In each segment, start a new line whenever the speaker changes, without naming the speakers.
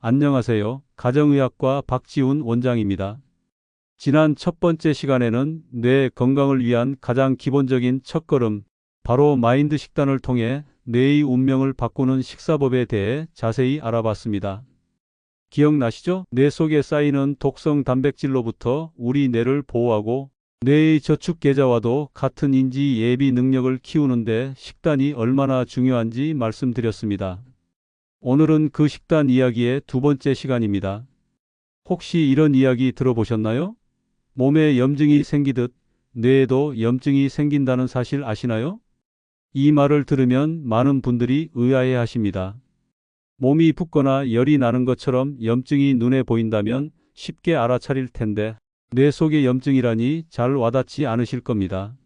안녕하세요. 가정의학과 박지훈 원장입니다. 지난 첫 번째 시간에는 뇌 건강을 위한 가장 기본적인 첫걸음, 바로 마인드 식단을 통해 뇌의 운명을 바꾸는 식사법에 대해 자세히 알아봤습니다. 기억나시죠? 뇌 속에 쌓이는 독성 단백질로부터 우리 뇌를 보호하고 뇌의 저축 계좌와도 같은 인지 예비 능력을 키우는데 식단이 얼마나 중요한지 말씀드렸습니다. 오늘은 그 식단 이야기의 두 번째 시간입니다. 혹시 이런 이야기 들어보셨나요? 몸에 염증이 생기듯 뇌에도 염증이 생긴다는 사실 아시나요? 이 말을 들으면 많은 분들이 의아해 하십니다. 몸이 붓거나 열이 나는 것처럼 염증이 눈에 보인다면 쉽게 알아차릴 텐데 뇌 속의 염증이라니 잘 와닿지 않으실 겁니다.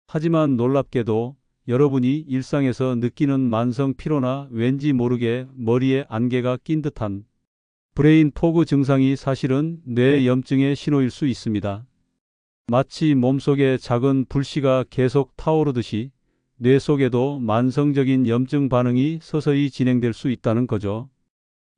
하지만 놀랍게도 여러분이 일상에서 느끼는 만성 피로나 왠지 모르게 머리에 안개가 낀 듯한 브레인 포그 증상이 사실은 뇌 염증의 신호일 수 있습니다. 마치 몸속에 작은 불씨가 계속 타오르듯이 뇌 속에도 만성적인 염증 반응이 서서히 진행될 수 있다는 거죠.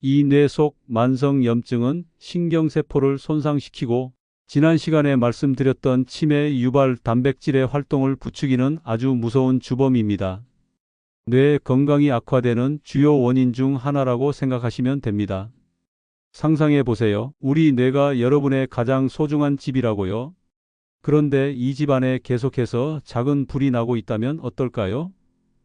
이 뇌 속 만성 염증은 신경세포를 손상시키고 지난 시간에 말씀드렸던 치매 유발 단백질의 활동을 부추기는 아주 무서운 주범입니다. 뇌 건강이 악화되는 주요 원인 중 하나라고 생각하시면 됩니다. 상상해 보세요. 우리 뇌가 여러분의 가장 소중한 집이라고요. 그런데 이 집 안에 계속해서 작은 불이 나고 있다면 어떨까요?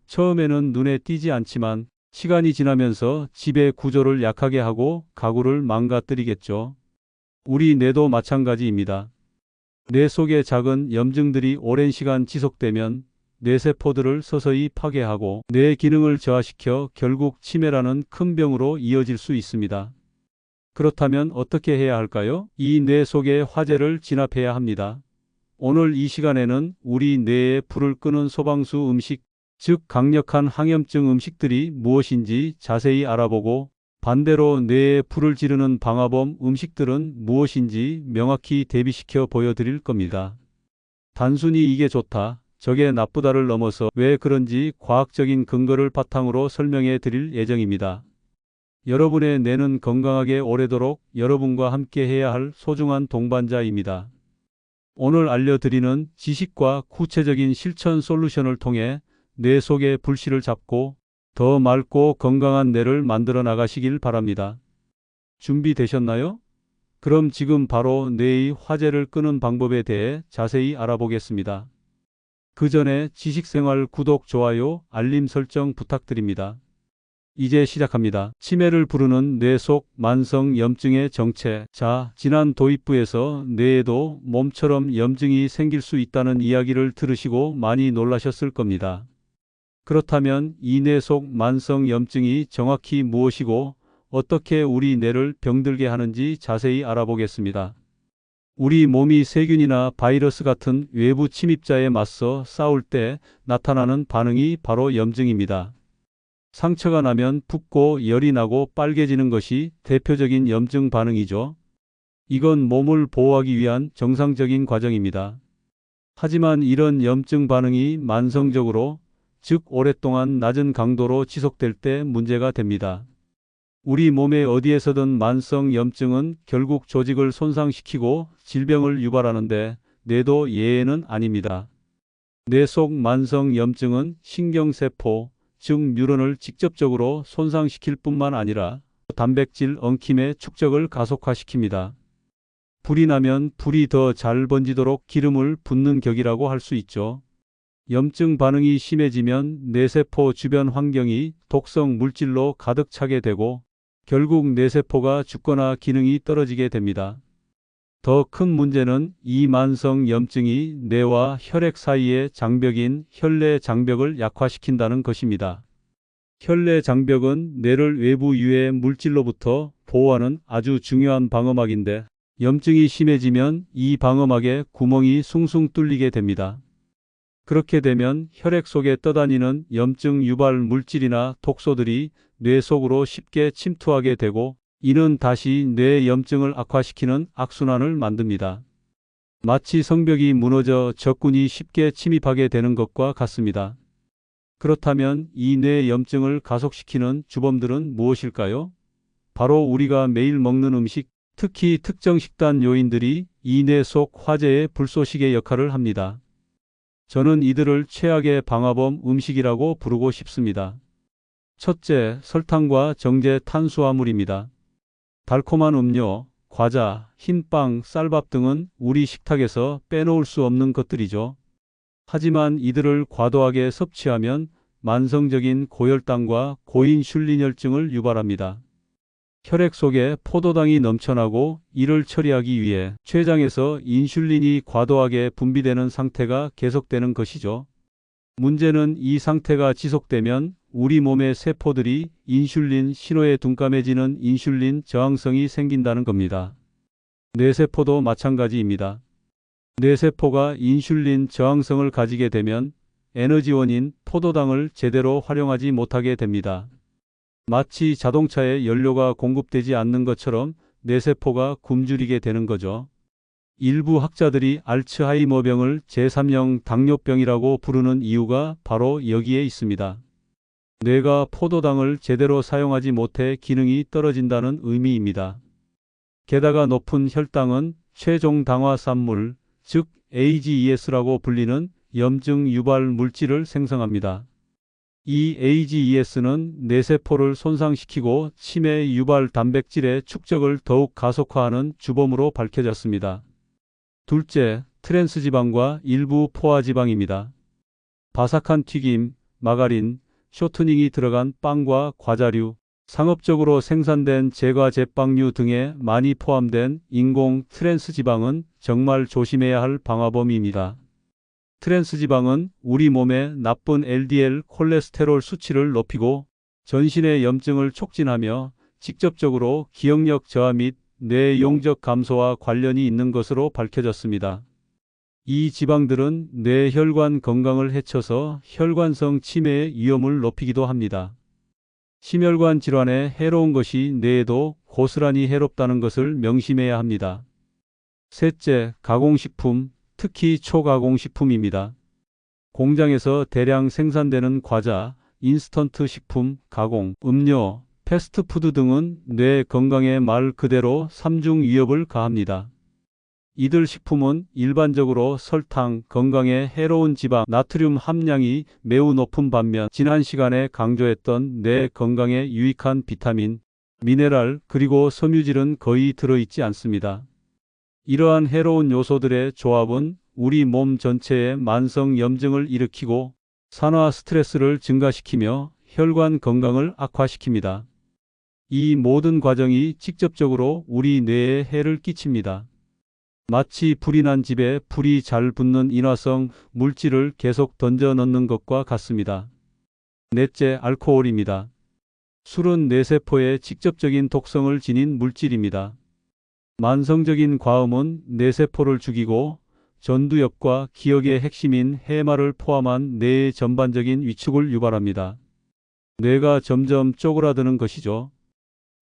처음에는 눈에 띄지 않지만 시간이 지나면서 집의 구조를 약하게 하고 가구를 망가뜨리겠죠. 우리 뇌도 마찬가지입니다. 뇌 속의 작은 염증들이 오랜 시간 지속되면 뇌세포들을 서서히 파괴하고 뇌 기능을 저하시켜 결국 치매라는 큰 병으로 이어질 수 있습니다. 그렇다면 어떻게 해야 할까요? 이 뇌 속의 화재를 진압해야 합니다. 오늘 이 시간에는 우리 뇌에 불을 끄는 소방수 음식, 즉 강력한 항염증 음식들이 무엇인지 자세히 알아보고 반대로 뇌에 불을 지르는 방화범 음식들은 무엇인지 명확히 대비시켜 보여드릴 겁니다. 단순히 이게 좋다, 저게 나쁘다를 넘어서 왜 그런지 과학적인 근거를 바탕으로 설명해 드릴 예정입니다. 여러분의 뇌는 건강하게 오래도록 여러분과 함께 해야 할 소중한 동반자입니다. 오늘 알려드리는 지식과 구체적인 실천 솔루션을 통해 뇌 속의 불씨를 잡고 더 맑고 건강한 뇌를 만들어 나가시길 바랍니다. 준비되셨나요? 그럼 지금 바로 뇌의 화재를 끄는 방법에 대해 자세히 알아보겠습니다. 그 전에 지식생활 구독, 좋아요, 알림 설정 부탁드립니다. 이제 시작합니다. 치매를 부르는 뇌 속 만성 염증의 정체. 자, 지난 도입부에서 뇌에도 몸처럼 염증이 생길 수 있다는 이야기를 들으시고 많이 놀라셨을 겁니다. 그렇다면 이 뇌 속 만성 염증이 정확히 무엇이고 어떻게 우리 뇌를 병들게 하는지 자세히 알아보겠습니다. 우리 몸이 세균이나 바이러스 같은 외부 침입자에 맞서 싸울 때 나타나는 반응이 바로 염증입니다. 상처가 나면 붓고 열이 나고 빨개지는 것이 대표적인 염증 반응이죠. 이건 몸을 보호하기 위한 정상적인 과정입니다. 하지만 이런 염증 반응이 만성적으로, 즉 오랫동안 낮은 강도로 지속될 때 문제가 됩니다. 우리 몸의 어디에서든 만성 염증은 결국 조직을 손상시키고 질병을 유발하는데 뇌도 예외는 아닙니다. 뇌 속 만성 염증은 신경세포, 즉 뉴런을 직접적으로 손상시킬 뿐만 아니라 단백질 엉킴의 축적을 가속화시킵니다. 불이 나면 불이 더 잘 번지도록 기름을 붓는 격이라고 할 수 있죠. 염증 반응이 심해지면 뇌세포 주변 환경이 독성 물질로 가득 차게 되고 결국 뇌세포가 죽거나 기능이 떨어지게 됩니다. 더 큰 문제는 이 만성 염증이 뇌와 혈액 사이의 장벽인 혈내 장벽을 약화시킨다는 것입니다. 혈내 장벽은 뇌를 외부 유해 물질로부터 보호하는 아주 중요한 방어막인데 염증이 심해지면 이 방어막에 구멍이 숭숭 뚫리게 됩니다. 그렇게 되면 혈액 속에 떠다니는 염증 유발 물질이나 독소들이 뇌 속으로 쉽게 침투하게 되고 이는 다시 뇌 염증을 악화시키는 악순환을 만듭니다. 마치 성벽이 무너져 적군이 쉽게 침입하게 되는 것과 같습니다. 그렇다면 이 뇌 염증을 가속시키는 주범들은 무엇일까요? 바로 우리가 매일 먹는 음식, 특히 특정 식단 요인들이 이 뇌 속 화재의 불쏘시개 역할을 합니다. 저는 이들을 최악의 방화범 음식이라고 부르고 싶습니다. 첫째, 설탕과 정제 탄수화물입니다. 달콤한 음료, 과자, 흰빵, 쌀밥 등은 우리 식탁에서 빼놓을 수 없는 것들이죠. 하지만 이들을 과도하게 섭취하면 만성적인 고혈당과 고인슐린혈증을 유발합니다. 혈액 속에 포도당이 넘쳐나고 이를 처리하기 위해 췌장에서 인슐린이 과도하게 분비되는 상태가 계속되는 것이죠. 문제는 이 상태가 지속되면 우리 몸의 세포들이 인슐린 신호에 둔감해지는 인슐린 저항성이 생긴다는 겁니다. 뇌세포도 마찬가지입니다. 뇌세포가 인슐린 저항성을 가지게 되면 에너지원인 포도당을 제대로 활용하지 못하게 됩니다. 마치 자동차에 연료가 공급되지 않는 것처럼 뇌세포가 굶주리게 되는 거죠. 일부 학자들이 알츠하이머병을 제3형 당뇨병이라고 부르는 이유가 바로 여기에 있습니다. 뇌가 포도당을 제대로 사용하지 못해 기능이 떨어진다는 의미입니다. 게다가 높은 혈당은 최종 당화산물, 즉 AGES라고 불리는 염증 유발 물질을 생성합니다. 이 AGES는 뇌세포를 손상시키고 치매 유발 단백질의 축적을 더욱 가속화하는 주범으로 밝혀졌습니다. 둘째, 트랜스지방과 일부 포화지방입니다. 바삭한 튀김, 마가린, 쇼트닝이 들어간 빵과 과자류, 상업적으로 생산된 제과 제빵류 등에 많이 포함된 인공 트랜스지방은 정말 조심해야 할 방화범입니다. 트랜스지방은 우리 몸의 나쁜 LDL 콜레스테롤 수치를 높이고 전신의 염증을 촉진하며 직접적으로 기억력 저하 및 뇌 용적 감소와 관련이 있는 것으로 밝혀졌습니다. 이 지방들은 뇌혈관 건강을 해쳐서 혈관성 치매의 위험을 높이기도 합니다. 심혈관 질환에 해로운 것이 뇌에도 고스란히 해롭다는 것을 명심해야 합니다. 셋째, 가공식품, 특히 초가공식품입니다. 공장에서 대량 생산되는 과자, 인스턴트 식품, 가공, 음료, 패스트푸드 등은 뇌 건강에 말 그대로 삼중 위협을 가합니다. 이들 식품은 일반적으로 설탕, 건강에 해로운 지방, 나트륨 함량이 매우 높은 반면 지난 시간에 강조했던 뇌 건강에 유익한 비타민, 미네랄, 그리고 섬유질은 거의 들어있지 않습니다. 이러한 해로운 요소들의 조합은 우리 몸 전체에 만성 염증을 일으키고 산화 스트레스를 증가시키며 혈관 건강을 악화시킵니다. 이 모든 과정이 직접적으로 우리 뇌에 해를 끼칩니다. 마치 불이 난 집에 불이 잘 붙는 인화성 물질을 계속 던져 넣는 것과 같습니다. 넷째, 알코올입니다. 술은 뇌세포에 직접적인 독성을 지닌 물질입니다. 만성적인 과음은 뇌세포를 죽이고 전두엽과 기억의 핵심인 해마를 포함한 뇌의 전반적인 위축을 유발합니다. 뇌가 점점 쪼그라드는 것이죠.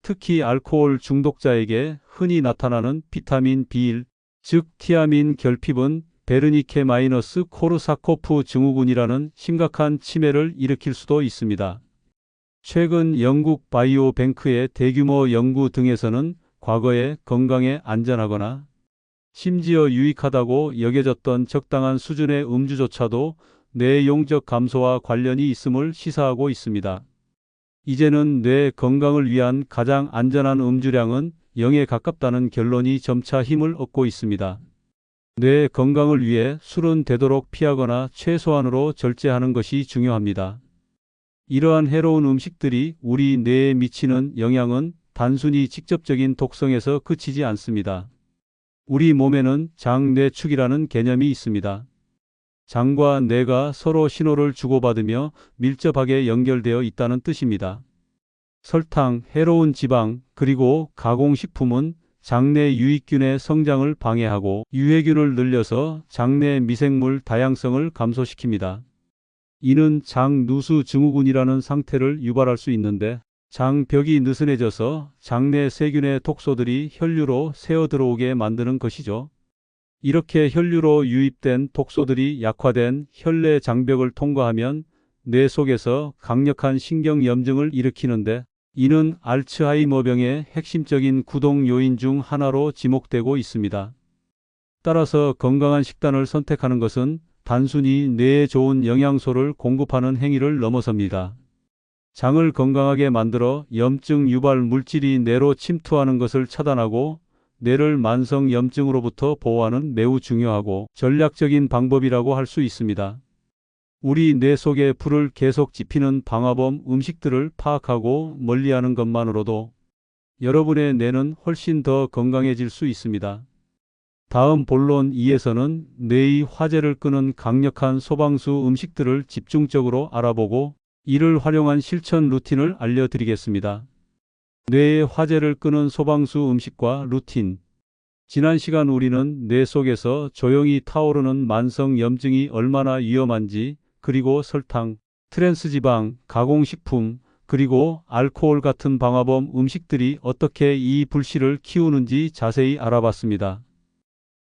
특히 알코올 중독자에게 흔히 나타나는 비타민 B1, 즉 티아민 결핍은 베르니케-코르사코프 증후군이라는 심각한 치매를 일으킬 수도 있습니다. 최근 영국 바이오뱅크의 대규모 연구 등에서는 과거에 건강에 안전하거나 심지어 유익하다고 여겨졌던 적당한 수준의 음주조차도 뇌 용적 감소와 관련이 있음을 시사하고 있습니다. 이제는 뇌 건강을 위한 가장 안전한 음주량은 0에 가깝다는 결론이 점차 힘을 얻고 있습니다. 뇌 건강을 위해 술은 되도록 피하거나 최소한으로 절제하는 것이 중요합니다. 이러한 해로운 음식들이 우리 뇌에 미치는 영향은 단순히 직접적인 독성에서 그치지 않습니다. 우리 몸에는 장뇌축이라는 개념이 있습니다. 장과 뇌가 서로 신호를 주고받으며 밀접하게 연결되어 있다는 뜻입니다. 설탕, 해로운 지방, 그리고 가공식품은 장내 유익균의 성장을 방해하고 유해균을 늘려서 장내 미생물 다양성을 감소시킵니다. 이는 장누수 증후군이라는 상태를 유발할 수 있는데 장벽이 느슨해져서 장내 세균의 독소들이 혈류로 새어 들어오게 만드는 것이죠. 이렇게 혈류로 유입된 독소들이 약화된 혈내 장벽을 통과하면 뇌 속에서 강력한 신경염증을 일으키는데 이는 알츠하이머병의 핵심적인 구동 요인 중 하나로 지목되고 있습니다. 따라서 건강한 식단을 선택하는 것은 단순히 뇌에 좋은 영양소를 공급하는 행위를 넘어섭니다. 장을 건강하게 만들어 염증 유발 물질이 뇌로 침투하는 것을 차단하고 뇌를 만성 염증으로부터 보호하는 매우 중요하고 전략적인 방법이라고 할 수 있습니다. 우리 뇌 속에 불을 계속 지피는 방화범 음식들을 파악하고 멀리하는 것만으로도 여러분의 뇌는 훨씬 더 건강해질 수 있습니다. 다음 본론 2에서는 뇌의 화제를 끄는 강력한 소방수 음식들을 집중적으로 알아보고 이를 활용한 실천 루틴을 알려드리겠습니다. 뇌의 화제를 끄는 소방수 음식과 루틴. 지난 시간 우리는 뇌 속에서 조용히 타오르는 만성 염증이 얼마나 위험한지, 그리고 설탕, 트랜스지방, 가공식품, 그리고 알코올 같은 방화범 음식들이 어떻게 이 불씨를 키우는지 자세히 알아봤습니다.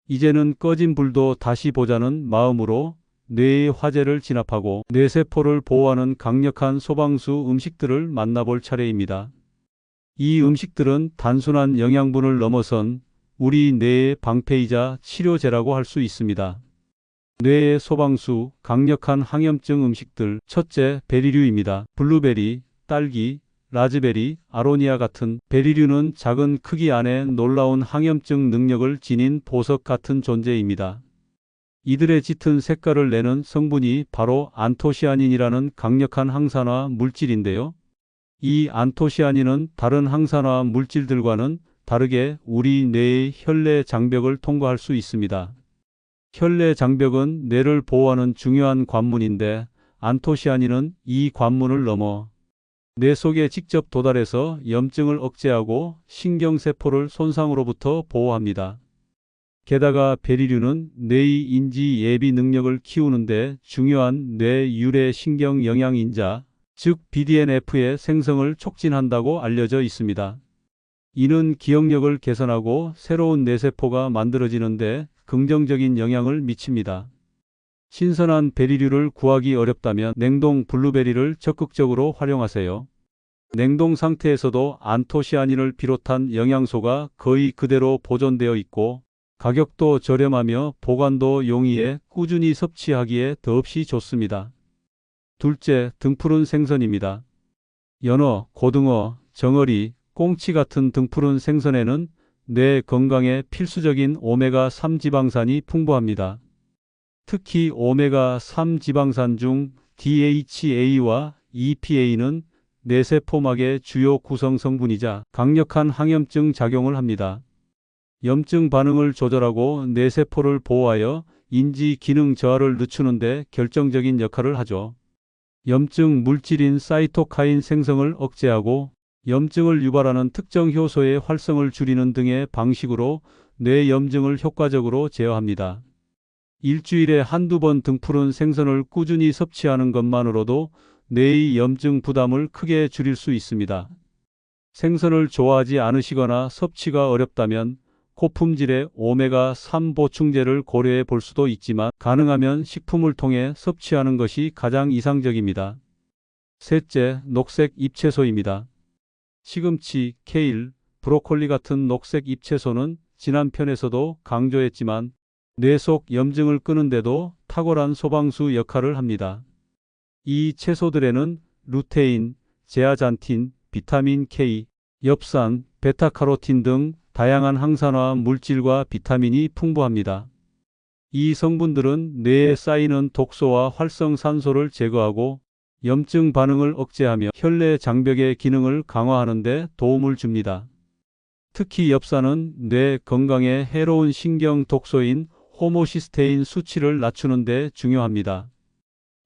이제는 꺼진 불도 다시 보자는 마음으로 뇌의 화제를 진압하고 뇌세포를 보호하는 강력한 소방수 음식들을 만나볼 차례입니다. 이 음식들은 단순한 영양분을 넘어선 우리 뇌의 방패이자 치료제라고 할 수 있습니다. 뇌의 소방수, 강력한 항염증 음식들. 첫째, 베리류입니다. 블루베리, 딸기, 라즈베리, 아로니아 같은 베리류는 작은 크기 안에 놀라운 항염증 능력을 지닌 보석 같은 존재입니다. 이들의 짙은 색깔을 내는 성분이 바로 안토시아닌이라는 강력한 항산화 물질인데요. 이 안토시아닌은 다른 항산화 물질들과는 다르게 우리 뇌의 혈내 장벽을 통과할 수 있습니다. 혈내 장벽은 뇌를 보호하는 중요한 관문인데 안토시아닌은 이 관문을 넘어 뇌 속에 직접 도달해서 염증을 억제하고 신경세포를 손상으로부터 보호합니다. 게다가 베리류는 뇌의 인지 예비 능력을 키우는데 중요한 뇌 유래 신경 영양인자, 즉 BDNF의 생성을 촉진한다고 알려져 있습니다. 이는 기억력을 개선하고 새로운 뇌세포가 만들어지는데 긍정적인 영향을 미칩니다. 신선한 베리류를 구하기 어렵다면 냉동 블루베리를 적극적으로 활용하세요. 냉동 상태에서도 안토시아닌을 비롯한 영양소가 거의 그대로 보존되어 있고 가격도 저렴하며 보관도 용이해 꾸준히 섭취하기에 더없이 좋습니다. 둘째, 등푸른 생선입니다. 연어, 고등어, 정어리, 꽁치 같은 등푸른 생선에는 뇌 건강에 필수적인 오메가3 지방산이 풍부합니다. 특히 오메가3 지방산 중 DHA와 EPA는 뇌세포막의 주요 구성 성분이자 강력한 항염증 작용을 합니다. 염증 반응을 조절하고 뇌세포를 보호하여 인지 기능 저하를 늦추는 데 결정적인 역할을 하죠. 염증 물질인 사이토카인 생성을 억제하고 염증을 유발하는 특정 효소의 활성을 줄이는 등의 방식으로 뇌 염증을 효과적으로 제어합니다. 일주일에 한두 번 등푸른 생선을 꾸준히 섭취하는 것만으로도 뇌의 염증 부담을 크게 줄일 수 있습니다. 생선을 좋아하지 않으시거나 섭취가 어렵다면 고품질의 오메가3 보충제를 고려해 볼 수도 있지만 가능하면 식품을 통해 섭취하는 것이 가장 이상적입니다. 셋째, 녹색 잎채소입니다. 시금치, 케일, 브로콜리 같은 녹색 잎채소는 지난 편에서도 강조했지만 뇌 속 염증을 끄는데도 탁월한 소방수 역할을 합니다. 이 채소들에는 루테인, 제아잔틴, 비타민 K, 엽산, 베타카로틴 등 다양한 항산화 물질과 비타민이 풍부합니다. 이 성분들은 뇌에 쌓이는 독소와 활성산소를 제거하고 염증 반응을 억제하며 혈내 장벽의 기능을 강화하는 데 도움을 줍니다. 특히 엽산은 뇌 건강에 해로운 신경 독소인 호모시스테인 수치를 낮추는 데 중요합니다.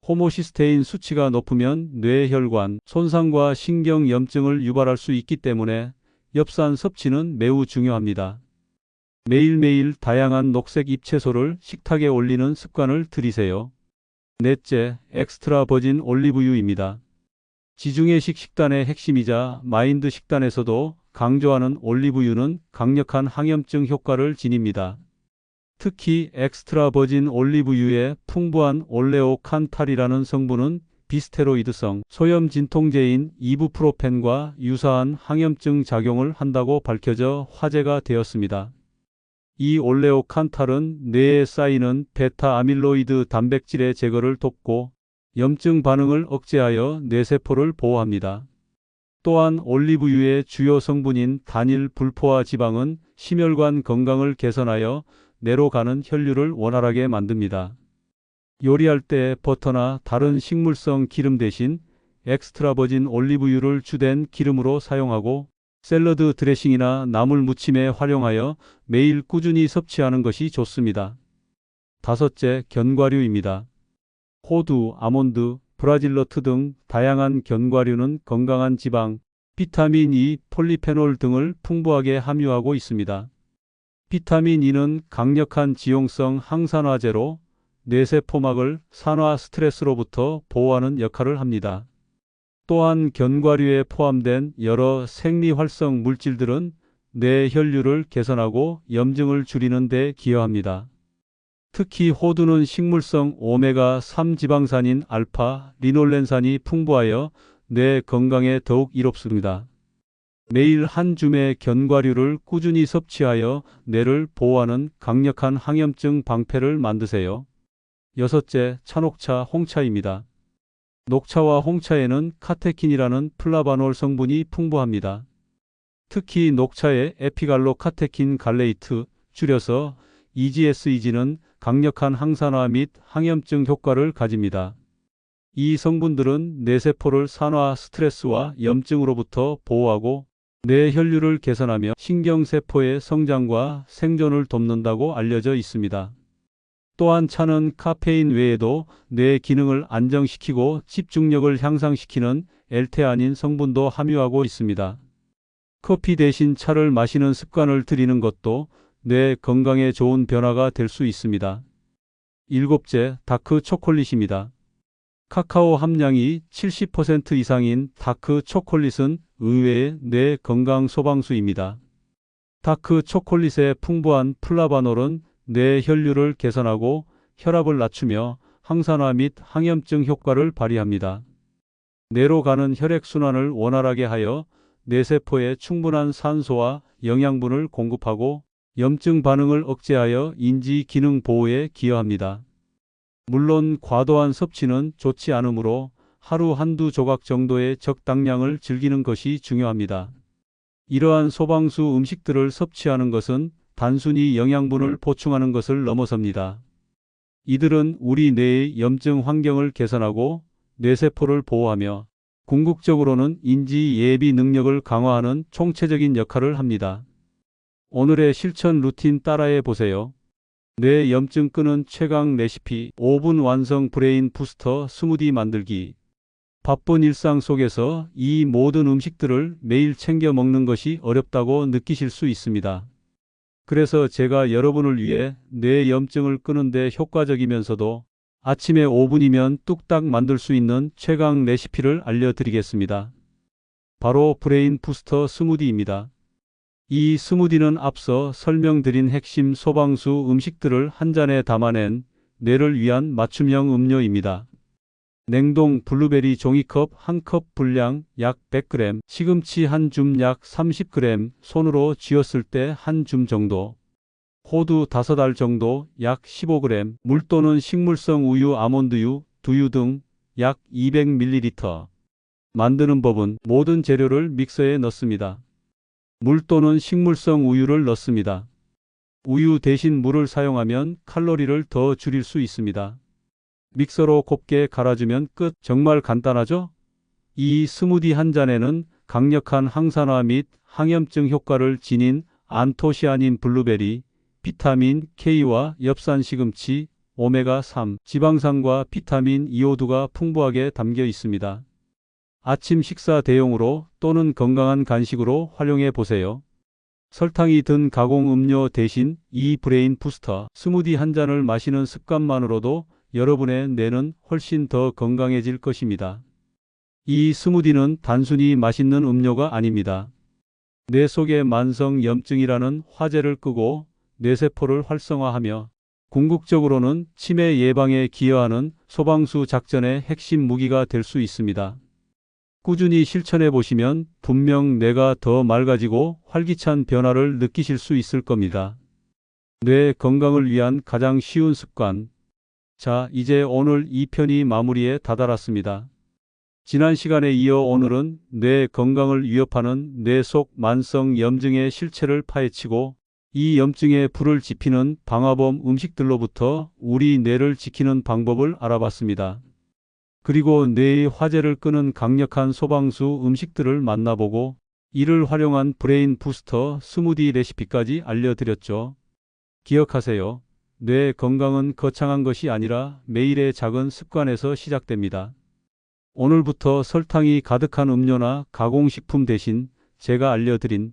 호모시스테인 수치가 높으면 뇌혈관 손상과 신경 염증을 유발할 수 있기 때문에 엽산 섭취는 매우 중요합니다. 매일매일 다양한 녹색 잎채소를 식탁에 올리는 습관을 들이세요. 넷째, 엑스트라 버진 올리브유입니다. 지중해식 식단의 핵심이자 마인드 식단에서도 강조하는 올리브유는 강력한 항염증 효과를 지닙니다. 특히 엑스트라 버진 올리브유의 풍부한 올레오칸탈이라는 성분은 비스테로이드성 소염 진통제인 이부프로펜과 유사한 항염증 작용을 한다고 밝혀져 화제가 되었습니다. 이 올레오칸탈은 뇌에 쌓이는 베타 아밀로이드 단백질의 제거를 돕고 염증 반응을 억제하여 뇌세포를 보호합니다. 또한 올리브유의 주요 성분인 단일 불포화 지방은 심혈관 건강을 개선하여 뇌로 가는 혈류를 원활하게 만듭니다. 요리할 때 버터나 다른 식물성 기름 대신 엑스트라 버진 올리브유를 주된 기름으로 사용하고 샐러드 드레싱이나 나물 무침에 활용하여 매일 꾸준히 섭취하는 것이 좋습니다. 다섯째, 견과류입니다. 호두, 아몬드, 브라질너트 등 다양한 견과류는 건강한 지방, 비타민 E, 폴리페놀 등을 풍부하게 함유하고 있습니다. 비타민 E는 강력한 지용성 항산화제로 뇌세포막을 산화 스트레스로부터 보호하는 역할을 합니다. 또한 견과류에 포함된 여러 생리활성 물질들은 뇌 혈류를 개선하고 염증을 줄이는 데 기여합니다. 특히 호두는 식물성 오메가3 지방산인 알파 리놀렌산이 풍부하여 뇌 건강에 더욱 이롭습니다. 매일 한 줌의 견과류를 꾸준히 섭취하여 뇌를 보호하는 강력한 항염증 방패를 만드세요. 여섯째, 차녹차, 홍차입니다. 녹차와 홍차에는 카테킨이라는 플라바놀 성분이 풍부합니다. 특히 녹차의 에피갈로카테킨 갈레이트, 줄여서 EGSEG는 강력한 항산화 및 항염증 효과를 가집니다. 이 성분들은 뇌세포를 산화 스트레스와 염증으로부터 보호하고 뇌 혈류를 개선하며 신경세포의 성장과 생존을 돕는다고 알려져 있습니다. 또한 차는 카페인 외에도 뇌 기능을 안정시키고 집중력을 향상시키는 엘테아닌 성분도 함유하고 있습니다. 커피 대신 차를 마시는 습관을 들이는 것도 뇌 건강에 좋은 변화가 될 수 있습니다. 일곱째, 다크 초콜릿입니다. 카카오 함량이 70% 이상인 다크 초콜릿은 의외의 뇌 건강 소방수입니다. 다크 초콜릿의 풍부한 플라바놀은 뇌 혈류를 개선하고 혈압을 낮추며 항산화 및 항염증 효과를 발휘합니다. 뇌로 가는 혈액순환을 원활하게 하여 뇌세포에 충분한 산소와 영양분을 공급하고 염증 반응을 억제하여 인지 기능 보호에 기여합니다. 물론 과도한 섭취는 좋지 않으므로 하루 한두 조각 정도의 적당량을 즐기는 것이 중요합니다. 이러한 소방수 음식들을 섭취하는 것은 단순히 영양분을 보충하는 것을 넘어섭니다. 이들은 우리 뇌의 염증 환경을 개선하고 뇌세포를 보호하며 궁극적으로는 인지 예비 능력을 강화하는 총체적인 역할을 합니다. 오늘의 실천 루틴 따라해 보세요. 뇌 염증 끄는 최강 레시피 5분 완성 브레인 부스터 스무디 만들기. 바쁜 일상 속에서 이 모든 음식들을 매일 챙겨 먹는 것이 어렵다고 느끼실 수 있습니다. 그래서 제가 여러분을 위해 뇌 염증을 끄는데 효과적이면서도 아침에 5분이면 뚝딱 만들 수 있는 최강 레시피를 알려드리겠습니다. 바로 브레인 부스터 스무디입니다. 이 스무디는 앞서 설명드린 핵심 소방수 음식들을 한 잔에 담아낸 뇌를 위한 맞춤형 음료입니다. 냉동 블루베리 종이컵 1컵 분량 약 100g, 시금치 한 줌 약 30g, 손으로 쥐었을 때 한 줌 정도, 호두 5알 정도 약 15g, 물 또는 식물성 우유, 아몬드유, 두유 등 약 200ml. 만드는 법은 모든 재료를 믹서에 넣습니다. 물 또는 식물성 우유를 넣습니다. 우유 대신 물을 사용하면 칼로리를 더 줄일 수 있습니다. 믹서로 곱게 갈아주면 끝. 정말 간단하죠? 이 스무디 한 잔에는 강력한 항산화 및 항염증 효과를 지닌 안토시아닌 블루베리, 비타민 K와 엽산 시금치, 오메가3 지방산과 비타민 이오두가 풍부하게 담겨 있습니다. 아침 식사 대용으로 또는 건강한 간식으로 활용해 보세요. 설탕이 든 가공 음료 대신 이 브레인 부스터 스무디 한 잔을 마시는 습관만으로도 여러분의 뇌는 훨씬 더 건강해질 것입니다. 이 스무디는 단순히 맛있는 음료가 아닙니다. 뇌 속의 만성 염증이라는 화재를 끄고 뇌세포를 활성화하며 궁극적으로는 치매 예방에 기여하는 소방수 작전의 핵심 무기가 될 수 있습니다. 꾸준히 실천해 보시면 분명 뇌가 더 맑아지고 활기찬 변화를 느끼실 수 있을 겁니다. 뇌 건강을 위한 가장 쉬운 습관. 자, 이제 오늘 2편이 마무리에 다다랐습니다. 지난 시간에 이어 오늘은 뇌 건강을 위협하는 뇌 속 만성 염증의 실체를 파헤치고 이 염증에 불을 지피는 방화범 음식들로부터 우리 뇌를 지키는 방법을 알아봤습니다. 그리고 뇌의 화재를 끄는 강력한 소방수 음식들을 만나보고 이를 활용한 브레인 부스터 스무디 레시피까지 알려드렸죠. 기억하세요. 뇌 건강은 거창한 것이 아니라 매일의 작은 습관에서 시작됩니다. 오늘부터 설탕이 가득한 음료나 가공식품 대신 제가 알려드린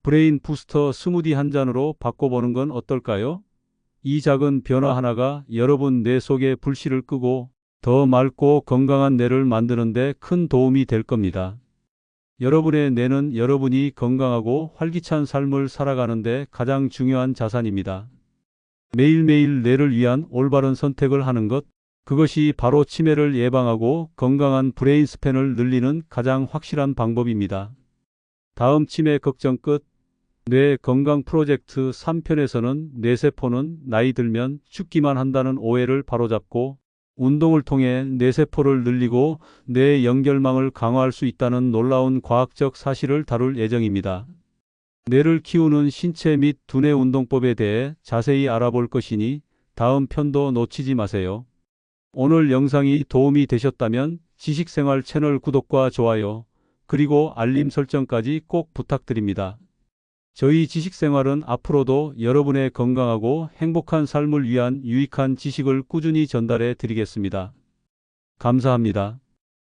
브레인 부스터 스무디 한 잔으로 바꿔보는 건 어떨까요? 이 작은 변화 하나가 여러분 뇌 속의 불씨를 끄고 더 맑고 건강한 뇌를 만드는 데 큰 도움이 될 겁니다. 여러분의 뇌는 여러분이 건강하고 활기찬 삶을 살아가는 데 가장 중요한 자산입니다. 매일매일 뇌를 위한 올바른 선택을 하는 것, 그것이 바로 치매를 예방하고 건강한 브레인 스팬을 늘리는 가장 확실한 방법입니다. 다음 치매 걱정 끝. 뇌 건강 프로젝트 3편에서는 뇌세포는 나이 들면 죽기만 한다는 오해를 바로잡고 운동을 통해 뇌세포를 늘리고 뇌 연결망을 강화할 수 있다는 놀라운 과학적 사실을 다룰 예정입니다. 뇌를 키우는 신체 및 두뇌 운동법에 대해 자세히 알아볼 것이니 다음 편도 놓치지 마세요. 오늘 영상이 도움이 되셨다면 지식생활 채널 구독과 좋아요, 그리고 알림 설정까지 꼭 부탁드립니다. 저희 지식생활은 앞으로도 여러분의 건강하고 행복한 삶을 위한 유익한 지식을 꾸준히 전달해 드리겠습니다. 감사합니다.